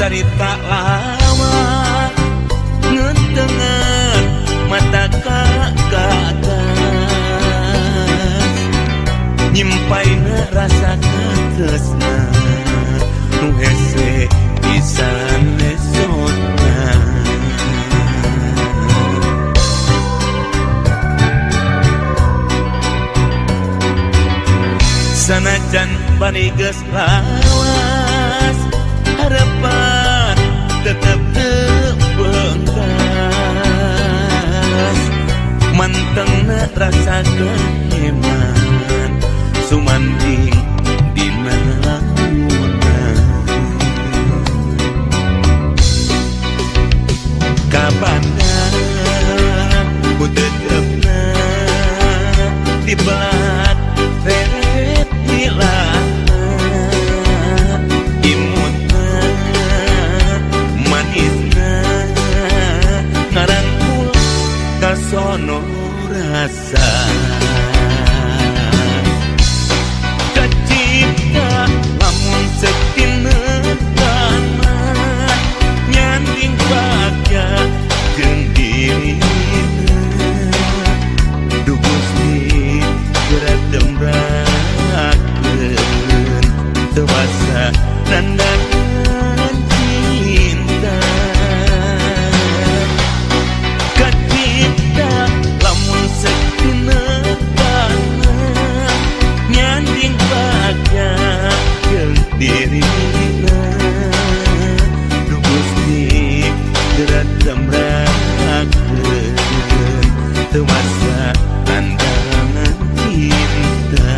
Carita lama ngetengan mata ka atas nyimpaina rasa tresna nu hese pisan esotna sanajan bari geus lawas harapan tetep tebeungkas mantengna rasa keheman sumanding dina lamunna kabanda ku tetepna di belat reret hilang sono rasa kecipta lamun sekineutana nyanding bagja jeung dirina duh Gusti gerak dembrakeun teu basa nandangan cinta lamun sekineutana nyanding bagja jeung dirina duh Gusti gerak dembrakeun teu masa nandangan cinta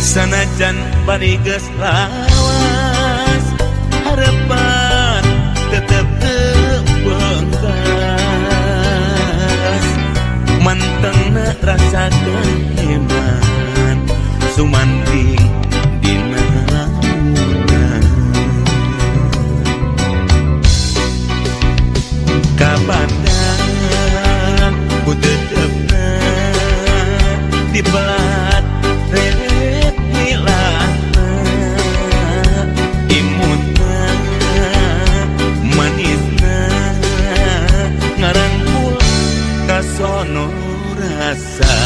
sanajan bari geus lawas harapan tetep tebeungkas mantengna rasa keheman sumanding dina lamunna kabandang ku tetepna di belat reret hilangna imutna manisna ngarangkul ka sono rasa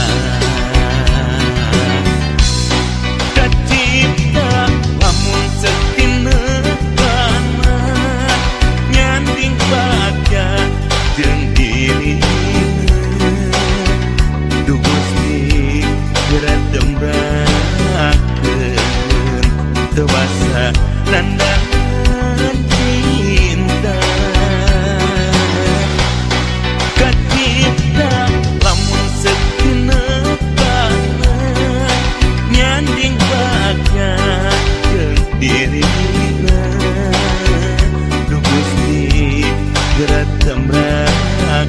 kacipta lamun sekineutana nyanding bagja jeung dirina duh Gusti gerak dembrakeun teu basa nandangan cinta kacipta lamun sekineutana nyanding bagja jeung dirina duh Gusti gerak dembrakeun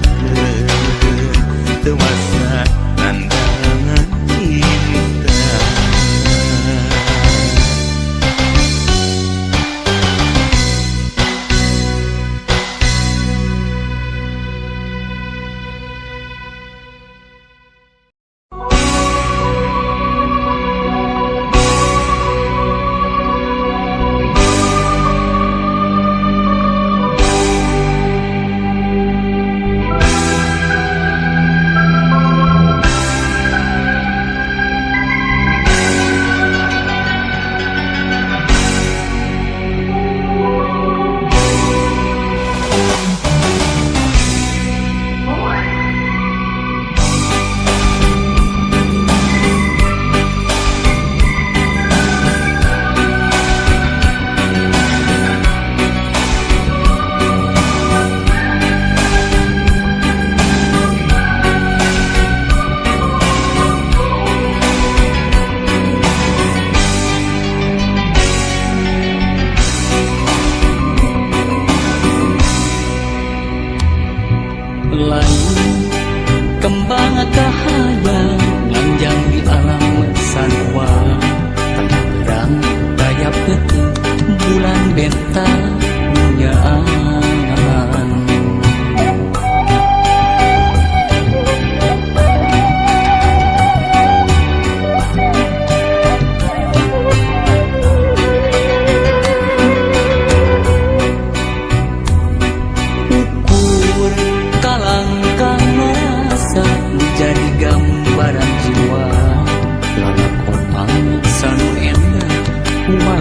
teu basa nandangan cinta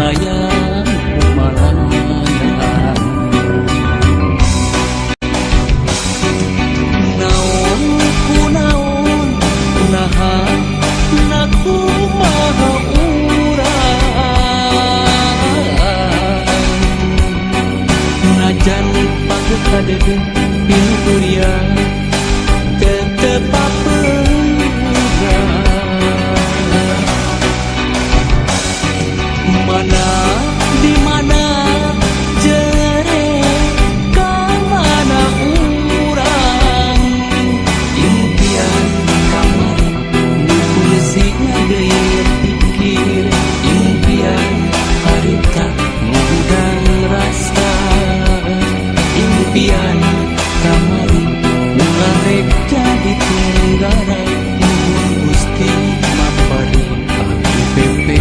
Umalayang Umalayan naon ku naon naha nakumaha urang najan pagkadede pinurian tetep apeurang mana di mana jere ka mana urang impian kamari nukulisinya gaya pikir impian harita ngundang rasa impian kamari ularek jadi tenggara nuhun Gusti mapari abdi pepe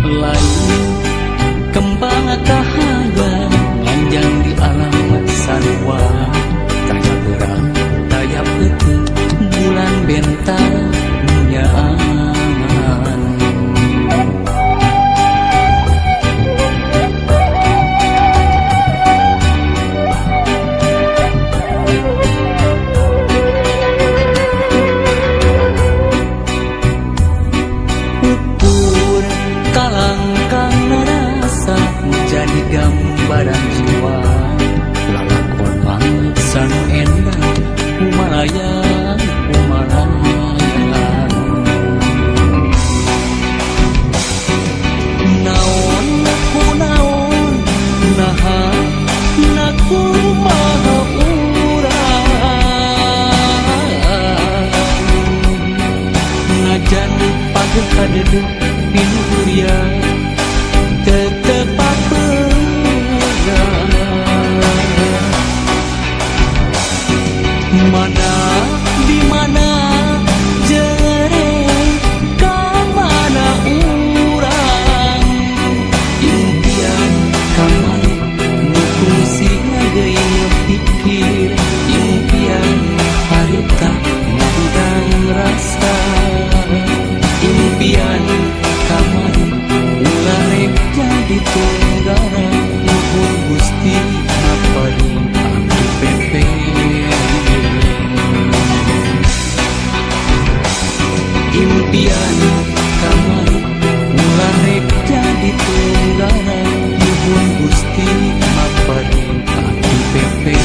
lain kembang kahaya nganjang di alam sarwa taya berang taya peuting bulan bentang nyaman kalangkang rasa jadi gambaran jiwa lalakon langit sanu endah Umalayang Umalayan naon ku naon naha nakumaha urang najan pagkadede pinurian tetep apeurang mana di mana jere ka mana urang impian kamari nukulisinya gaya pikir impian harita ngundang rasa impian kamari ularek jadi tenggara nuhun Gusti mapari abdi pepe impian kamari ularek jadi tenggara nuhun Gusti mapari abdi pepe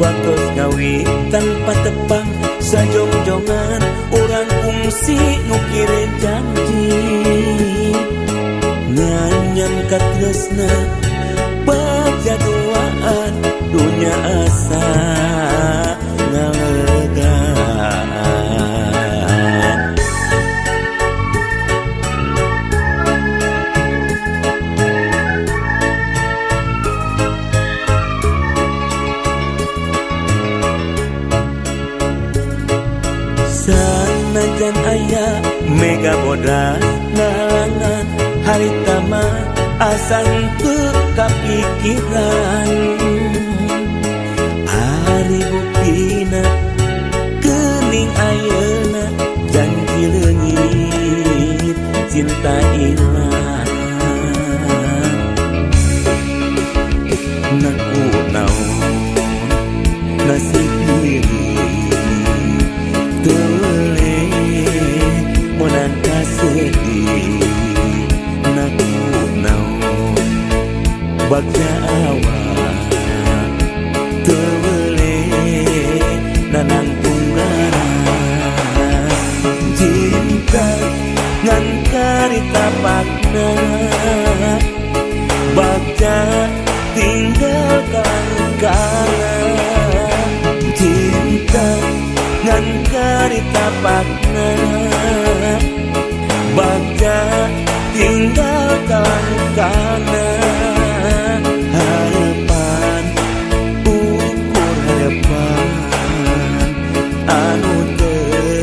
Waktos ngawi tanpa tepang sajong-jongan orang kungsi nukire janji nganyan katresna pajaduaan dunia asa ngalegaan sanajan aya mega bodas nalangan harita mah asan teu kapikiran ari buktina keur cinta hilang. Naku naon nasib diri toleh menang kasedih. Naku naon bagja awak toleh nanang tunggara. Cinta ngan karita pakna bagja tinggalkan kala. Cinta ngan karita pakna bagja tinggalkan kala. Harapan ukur harapan anu teu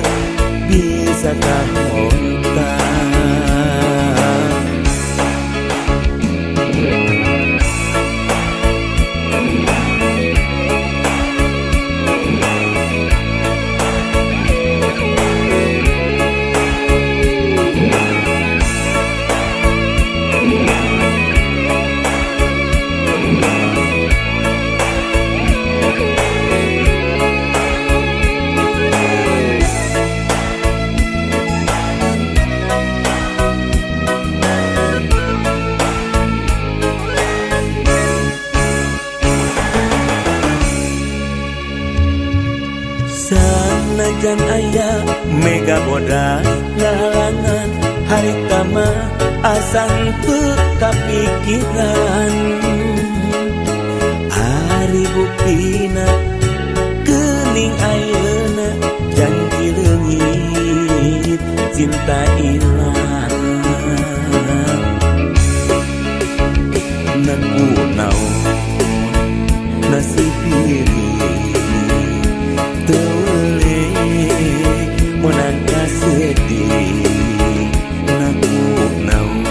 bisa kahontan. Sanajan aya mega bodas ngalangan harita mah asan teu kapikiran. Hari buktina geuning ayeuna janji leungit cinta hilang. Naku naon nasib diri toleh menang kasedih. Naku naon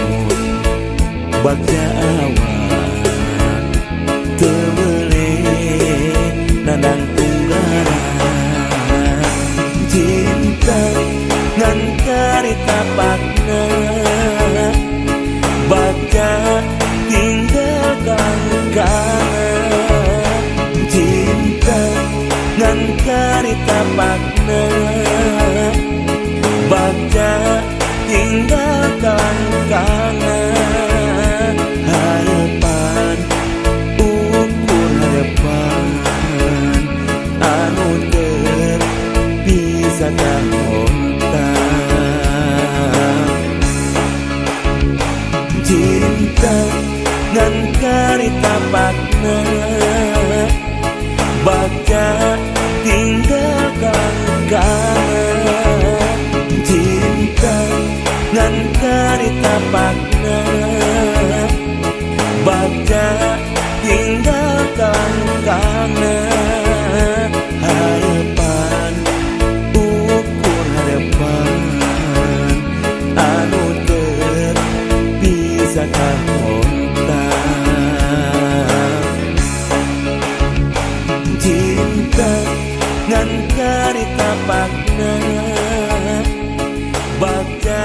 bagja awak toleh nanang tunggara. Cinta ngan karita pakna bagja tinggalkan kala. Cinta ngan karita pakna bagja tinggalkan kala. Harapan ukur harapan anu teu bisa kahontan. Cinta ngan karita pakna bagja tinggalkan kala. Cinta ngan karita pakna bagja tinggalkan kala. Harapan ukur harapan anu teu bisa kahontan. Cinta ngan karita pakna bagja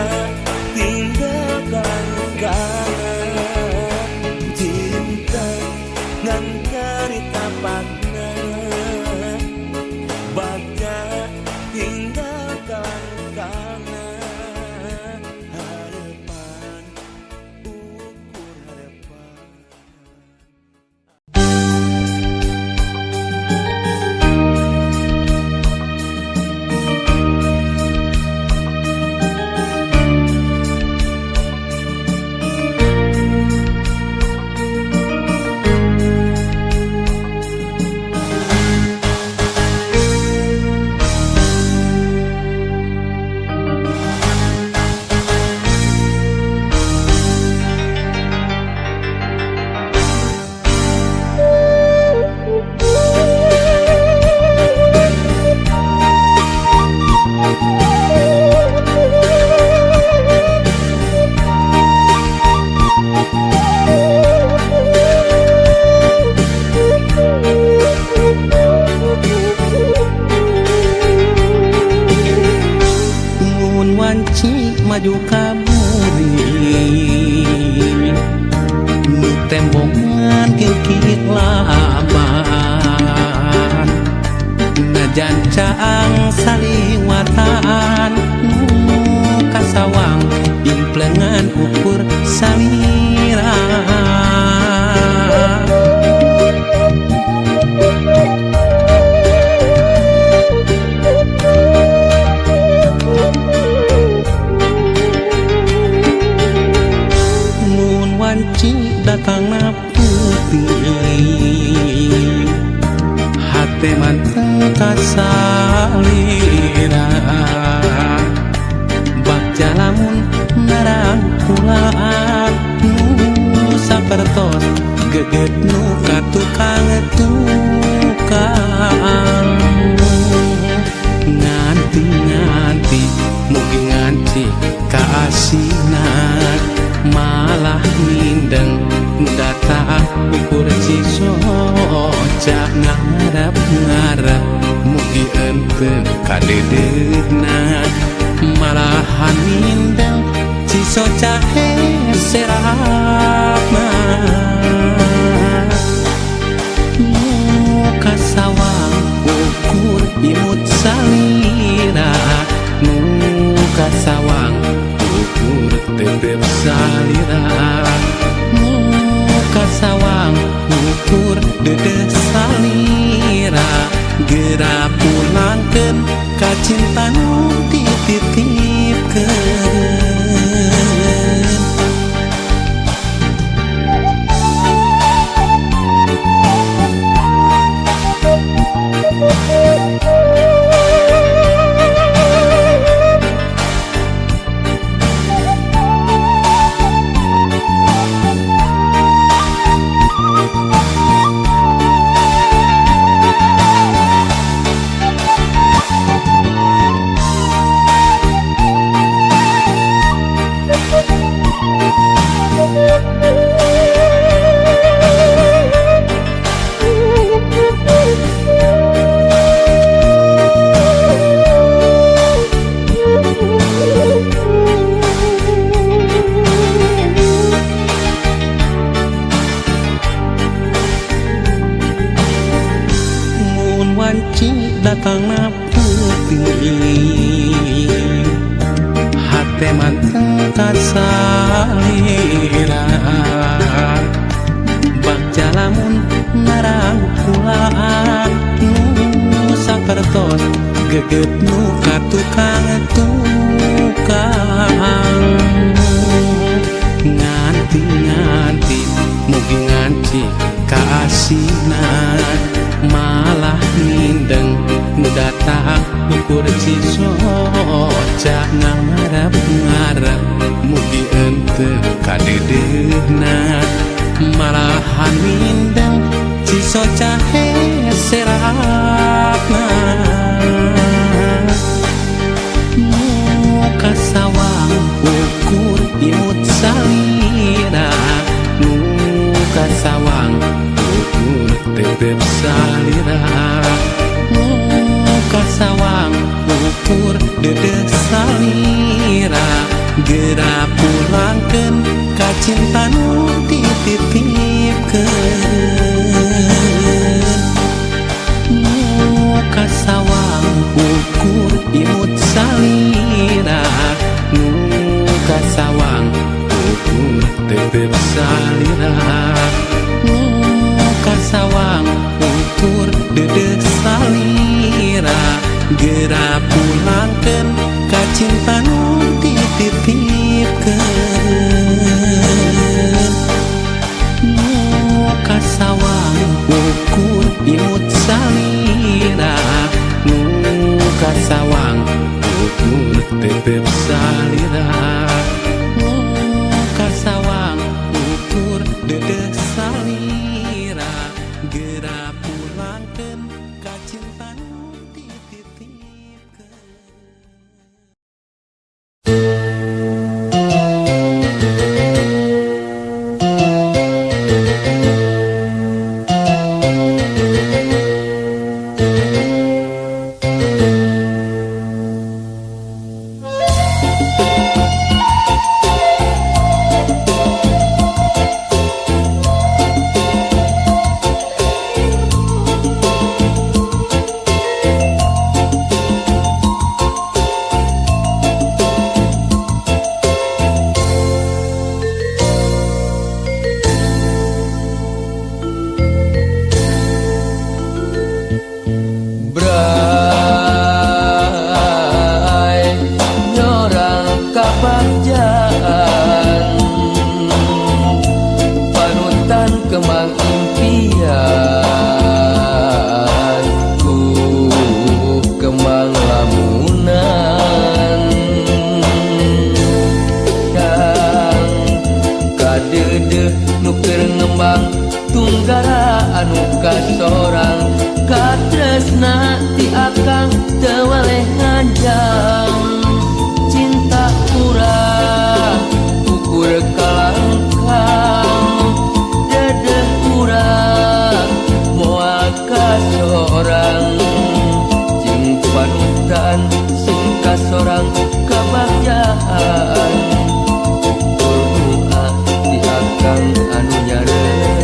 tinggalkan kala. Cinta ngan karita pakna bagja tinggalkan kala. Harapan ukur harapan. maju kamu geuring nu tembongan gigit laban najan caang saliwatan nu kasawang implengan ukur salira datang putih hati mantap salira baca lamun narang kulaan nu sapertos geget nu katukang tukang nganti mugi nganti kaasinan malah mindeng data ukur cisoca ngarap mugi ente kadedegna malahan mindeng cisoca serapna muka sawang ukur imut salira muka sawang ukur tetep salira muka sawang ukur dede salira gera pulangkeun ka cinta nu dititipkeun datang putih hati mantap salira baca lamun narang kulaan nu sapertos geget nu katukang nganti mugi nganti kaasinan malah mindeng nu datang ukur cisoca ngarap mugi ente kadedegna malahan mindeng cisoca serapna muka sawang ukur imut salira muka sawang ukur tetep salira muka sawang ukur dede salira gera pulangkeun ka cinta nu dititipkeun muka sawang ukur imut salira muka sawang ukur tetep salira muka sawang ukur dede salira gera pulangkeun ka cinta nu dititipkeun muka sawang ukur imut salira muka sawang ukur tetep salira muka sawang ukur dede salira gera pulangkeun ka cinta nu dititipkeun. kasorang kabagjaan di akang anu nyarengan.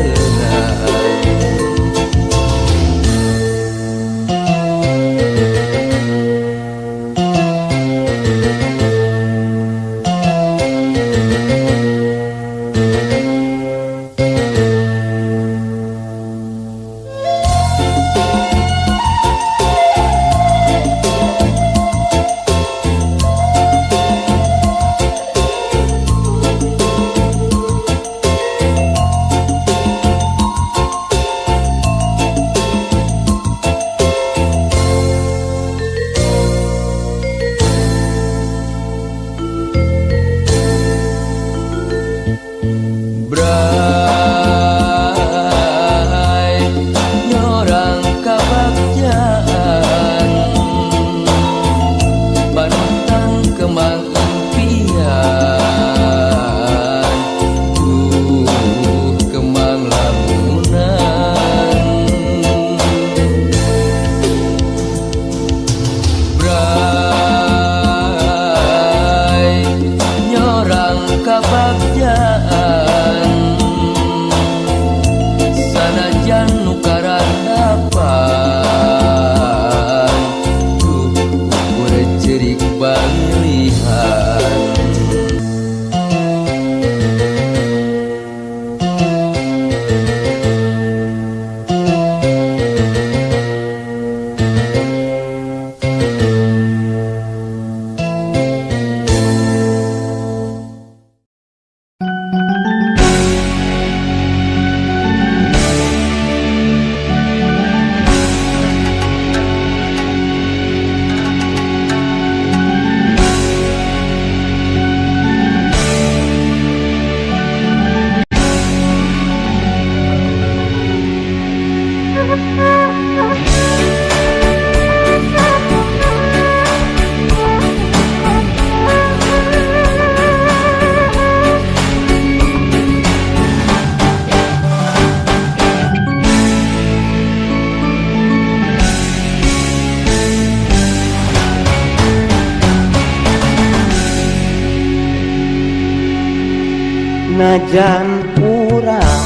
Najan urang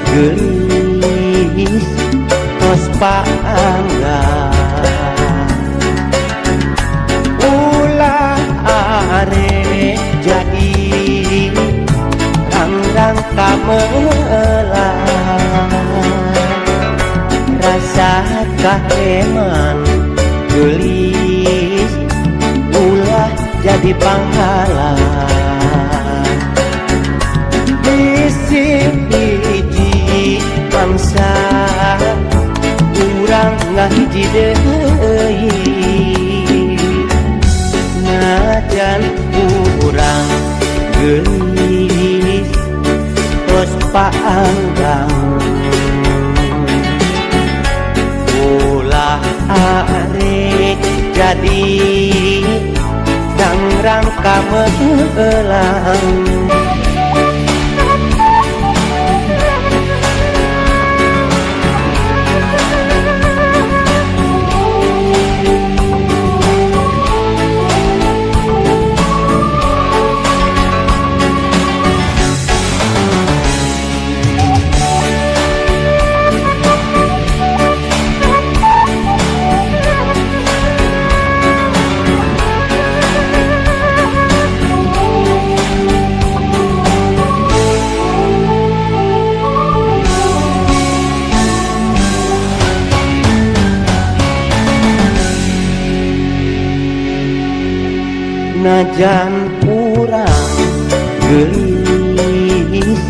geulis tos paanggan ulah are jadi ranggang kamelan rasa kaheman geulis ulah jadi panghalan hiji bangsa urang ngahiji deui najan urang geulis tos paanggang ulah are jadi dangrang kamelang najan urang geulis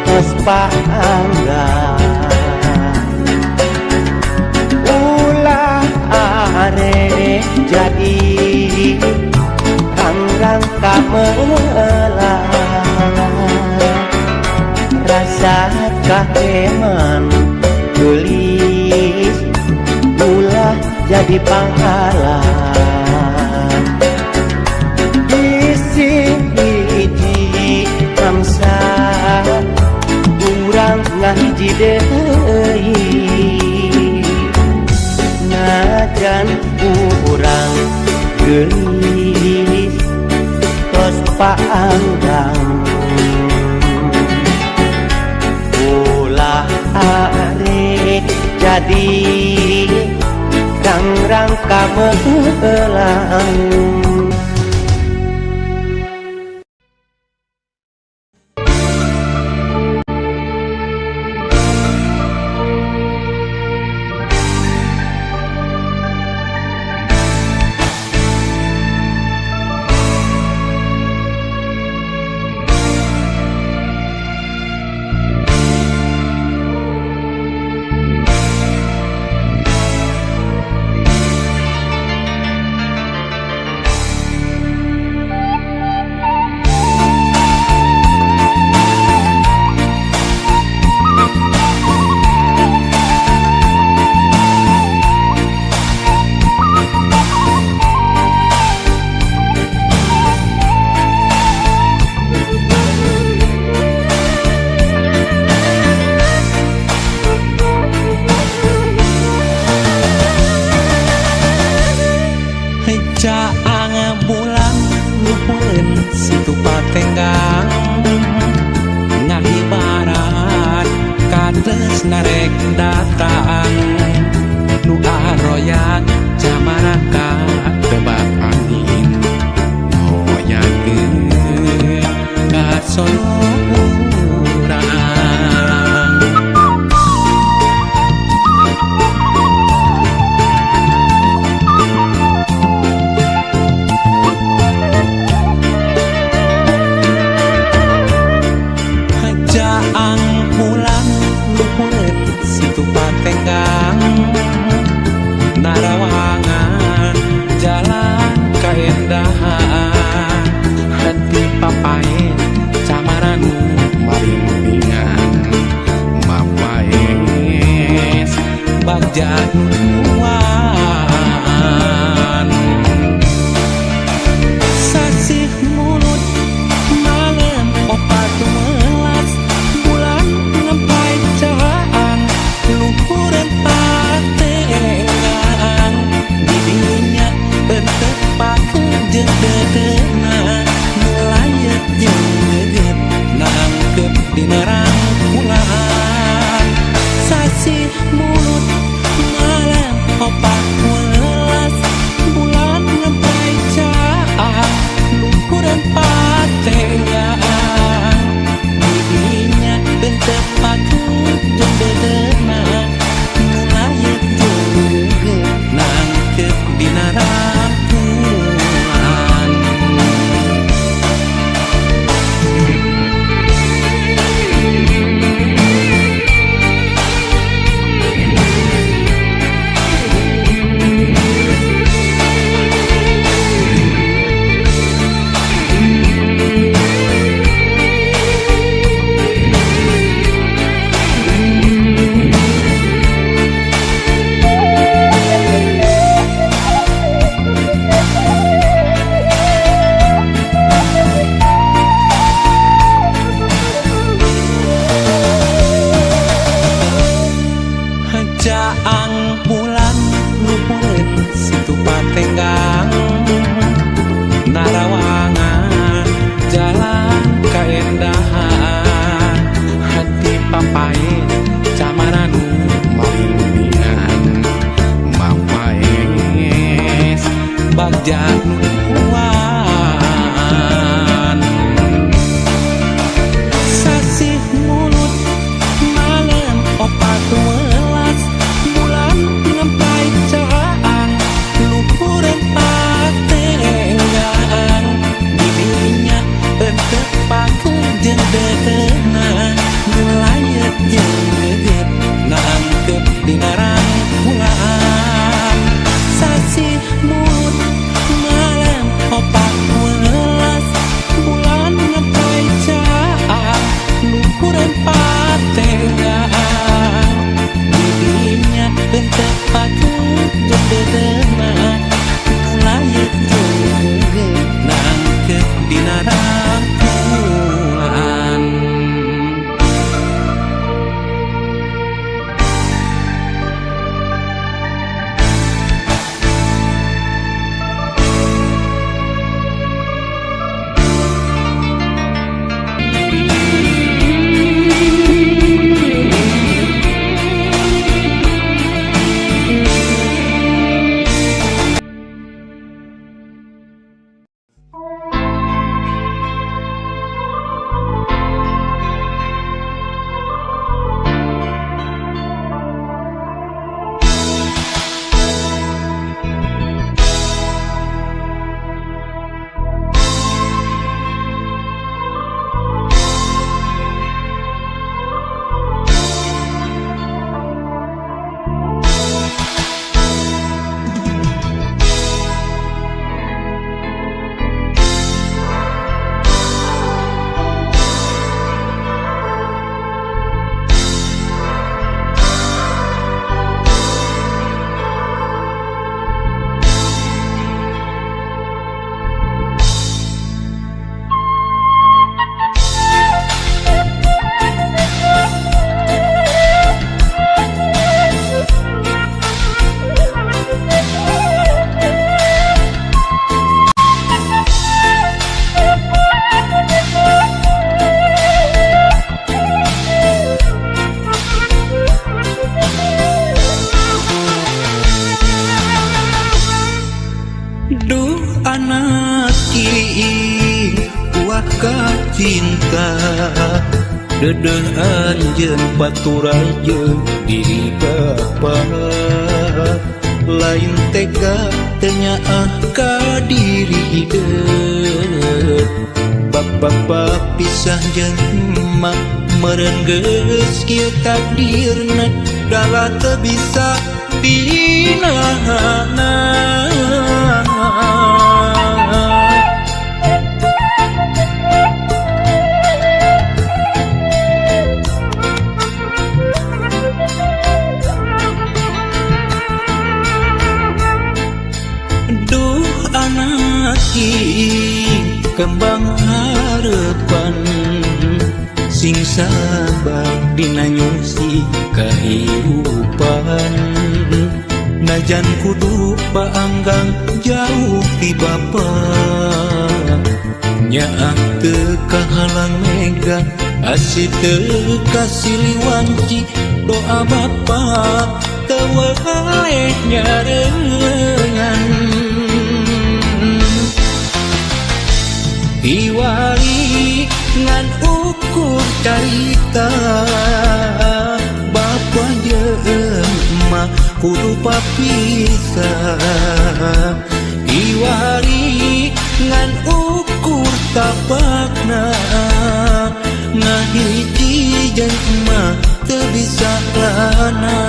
tos paanggan ulah are jadi ranggang kamelang rasa kaheman geulis ulah jadi panghalan hiji bangsa urang ngahiji deui najan urang geulis gelis tos paanggang ulah arek jadi kang rangka meulang. Caang bulan luhurun situ patenggang ngahibarat kades narek datang nu aroyak jamaraka tebak angin hoyakeun ka sono urang. Patenggang narawangan jalan kaendahan hati papain camaran marimpingan mapaes bagja nuan sasih mulut malam opat melas bulan ngempai caan luhuran patengan didinya bentepak jeung dedena melayet jeung geget nangkep dina rangkulan sasih mulut malam opat welas bulan ngempai caan luhuran patengan didinya bentepak jeung dedena melayet jeung geget nangkep dina rangkulan. anak king kuah cinta dedeh anjeun paturajeun diri bapa lain tega tenyaah ka diri hideung bapa pisah jeung emak meureun geus kieu takdirna dala teu bisa dinaana. Duh anak king kembang harepan sing sabar dina nyusi kahirupan najan kudu paanggang jauh ti bapa nyaah teu kahalang mega asih teu kasiliwanci doa bapa teu waleh nyareungan diwali ngan ukur carita bapa jeung emak kudu papisah diwali ngan ukur tapakna ngahiji jeung emak teu bisa lana.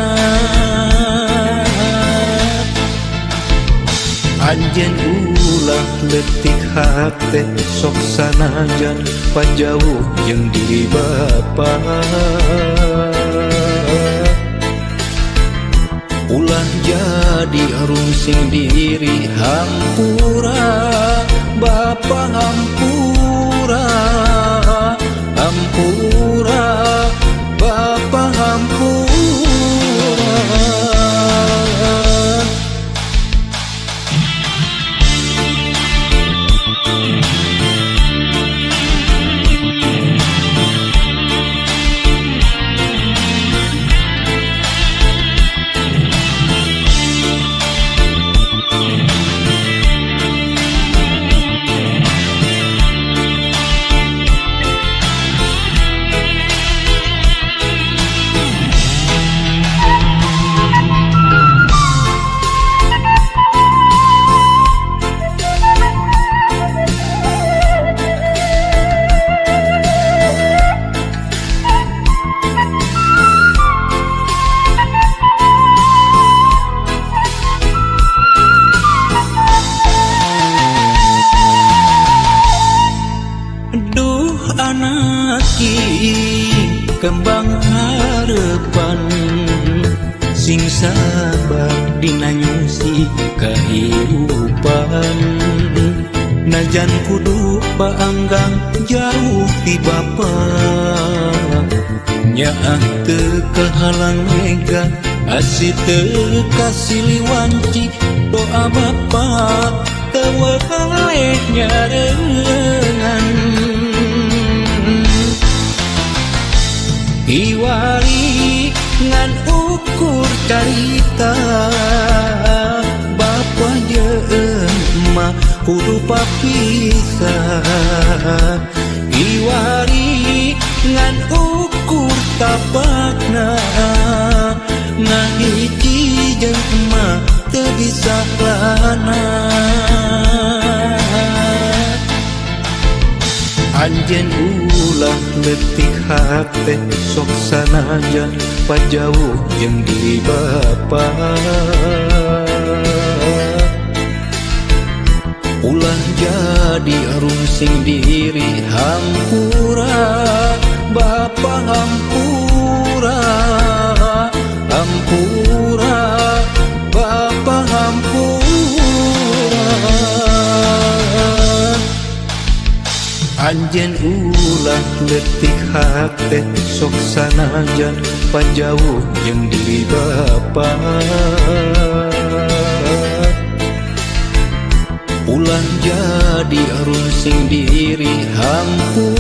Anjeun ulah leutik hate sok sanajan pajauh jeung diri bapa ulah jadi arungsing diri hampura bapa hampura hampura bapa hampura. Anak king kembang harepan sing sabar dina nyusi kahirupan najan kudu paanggang jauh ti bapa nyaah teu kahalang mega asih teu kasiliwanci doa bapa teu waleh nyareungan diwali ngan ukur carita bapa jeung emak kudu papisah diwali ngan ukur tapakna ngahiji jeung emak teu bisa lana. Anjeun ulah leutik hate sok sanajan pajauh jeung diri bapa ulah jadi arungsing diri hampura bapa hampura hampura bapa hampura. Anjeun ulah leutik hate sok sanajan pajauh jeung diri bapa ulah jadi arungsing diri hampura